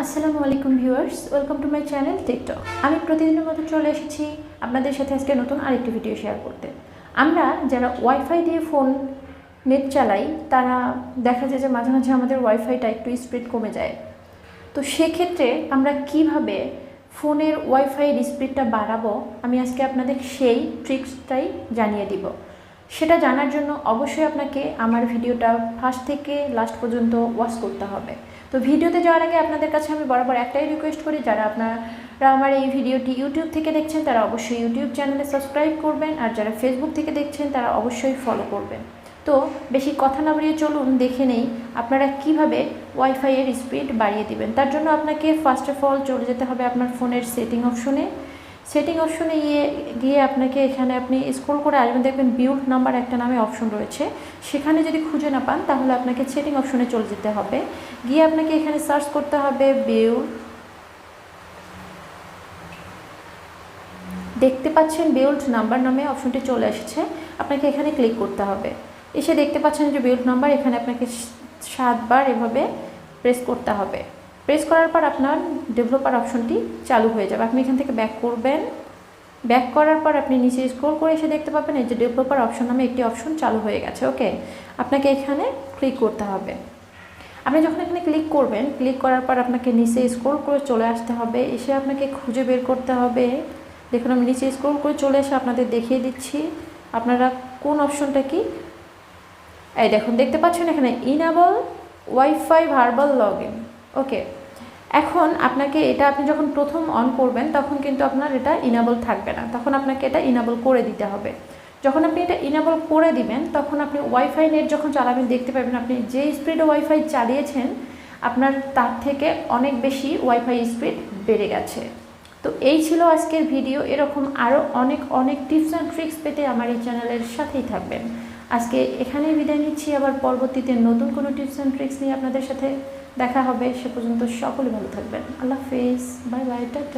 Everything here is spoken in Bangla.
আসসালামু আলাইকুম viewers, welcome to my channel TikTok. আমি প্রতিদিনের মতো চলে এসেছি আপনাদের সাথে আজকে নতুন আরেকটি ভিডিও শেয়ার করতে। আমরা যারা ওয়াইফাই দিয়ে ফোন নেট চালাই তারা দেখা যায় যে মাঝে মাঝে আমাদের ওয়াইফাইটা একটু স্পিড কমে যায়। তো সেক্ষেত্রে আমরা কিভাবে ফোনের ওয়াইফাইয়ের স্পিডটা বাড়াবো, আমি আজকে আপনাদের সেই ট্রিক্সটাই জানিয়ে দিব। সেটা জানার জন্য অবশ্যই আপনাকে আমার ভিডিওটা ফার্স্ট থেকে লাস্ট পর্যন্ত ওয়াচ করতে হবে। তো ভিডিওতে যাওয়ার আগে আপনাদের কাছে আমি বরাবর একটাই রিকোয়েস্ট করি, যারা আপনারা আমার এই ভিডিওটি ইউটিউব থেকে দেখছেন তারা অবশ্যই ইউটিউব চ্যানেলে সাবস্ক্রাইব করবেন, আর যারা ফেসবুক থেকে দেখছেন তারা অবশ্যই ফলো করবেন। তো বেশি কথা না বাড়িয়ে চলুন দেখে নেই আপনারা কিভাবে ওয়াইফাইয়ের স্পিড বাড়িয়ে দিবেন। তার জন্য আপনাকে ফার্স্ট অফ অল চলে যেতে হবে আপনার ফোনের সেটিং অপশনে গিয়ে আপনাকে এখানে আপনি স্ক্রল করে আসবেন, দেখবেন বিল্ড নাম্বার একটা নামে অপশন রয়েছে। সেখানে যদি খুঁজে না পান তাহলে আপনাকে সেটিং অপশনে চলে যেতে হবে। গিয়ে আপনাকে এখানে সার্চ করতে হবে দেখতে পাচ্ছেন বিল্ড নাম্বার নামে অপশনটি চলে এসেছে। আপনাকে এখানে ক্লিক করতে হবে। এসে দেখতে পাচ্ছেন যে বিল্ড নাম্বার, এখানে আপনাকে 7 বার এভাবে প্রেস করতে হবে। প্রেস করার পর আপনার ডেভেলপার অপশনটি চালু হয়ে যাবে। আপনি এখান থেকে ব্যাক করবেন। ব্যাক করার পর আপনি নিচে স্ক্রল করে এসে দেখতে পাবেন এই যে ডেভেলপার অপশন নামে একটি অপশন চালু হয়ে গেছে। ওকে, আপনাকে এখানে ক্লিক করতে হবে। আপনি যখন এখানে ক্লিক করবেন, ক্লিক করার পর আপনাকে নিচে স্ক্রল করে চলে আসতে হবে। এসে আপনাকে খুঁজে বের করতে হবে। দেখুন আমি নিচে স্ক্রল করে চলে এসে আপনাদের দেখিয়ে দিচ্ছি আপনারা কোন অপশনটা কি। এই দেখুন, দেখতে পাচ্ছেন এখানে ইনেবল ওয়াইফাই ভার্বাল লগইন। ওকে, এখন আপনাকে এটা আপনি যখন প্রথম অন করবেন তখন কিন্তু আপনার এটা ইনেবল থাকবে না, তখন আপনাকে এটা ইনেবল করে দিতে হবে। যখন আপনি এটা ইনেবল করে দিবেন তখন আপনি ওয়াইফাই নেট যখন চালাবেন দেখতে পাবেন আপনি যে স্পিডে ওয়াইফাই চালিয়েছেন আপনার তার থেকে অনেক বেশি ওয়াইফাই স্পিড বেড়ে গেছে। তো এই ছিল আজকের ভিডিও। এরকম আরও অনেক টিপস অ্যান্ড ট্রিক্স পেতে আমার এই চ্যানেলের সাথেই থাকবেন। আজকে এখানেই বিদায় নিচ্ছি, আবার পরবর্তীতে নতুন কোনো টিপস অ্যান্ড ট্রিক্স নিয়ে আপনাদের সাথে দেখা হবে। সে পর্যন্ত সকলে ভালো থাকবেন। আল্লাহ হাফেজ, বাই বাই, টাটা।